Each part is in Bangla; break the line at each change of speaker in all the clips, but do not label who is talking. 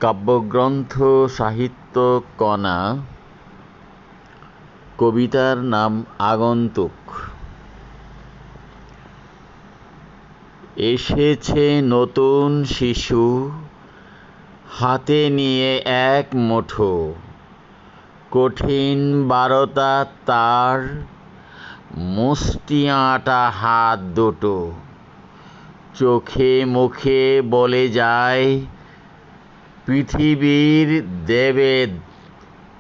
কাব্যগ্রন্থ সাহিত্য কণা। কবিতার নাম আগন্তুক। এসেছে নতুন শিশু, হাতে নিয়ে এক মুঠো কঠিন বারতা তার, মুষ্টি আঁটা হাত দুটো। চোখে মুখে বলে যায়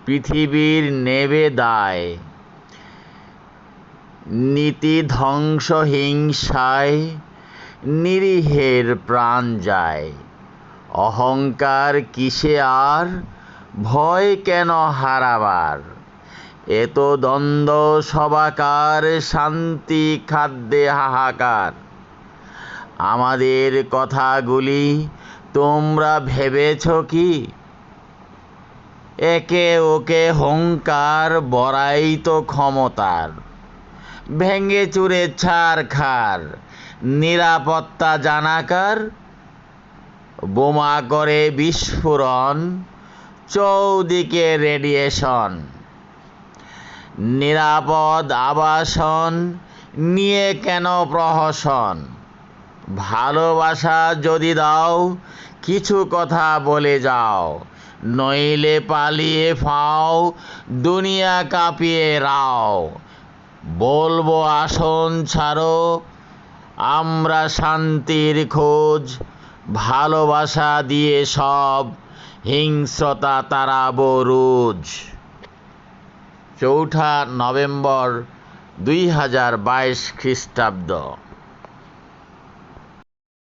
পৃথিবীর নেবে দায়। নীতি ধ্বংস হিংসায় নিরীহের প্রাণ যায়। অহংকার কিসে আর, ভয় কেন হারাবার? এত দ্বন্দ্ব সবাকার, শান্তি খাদ্যে হাহাকার। আমাদের কথাগুলি তোমরা ভেবেছ কি? একে ওকে হুঙ্কার, বড়াই তো ক্ষমতার। ভেঙে চুরে ছারখার, নিরাপত্তা জানাকার। বোমা করে বিস্ফোরণ, চৌদিকে রেডিয়েশন। নিরাপদ আবাসন নিয়ে কেন প্রহসন? ভালোবাসা যদি দাও, কিছু কথা বলে যাও। নইলে পালিয়ে ফাও, দুনিয়া কাঁপিয়ে রাও। বলবো আসন ছাড়ো, আমরা শান্তির খোঁজ। ভালোবাসা দিয়ে সব হিংস্রতা তাড়াবো রোজ। 4 নভেম্বর 2022 খ্রিস্টাব্দ।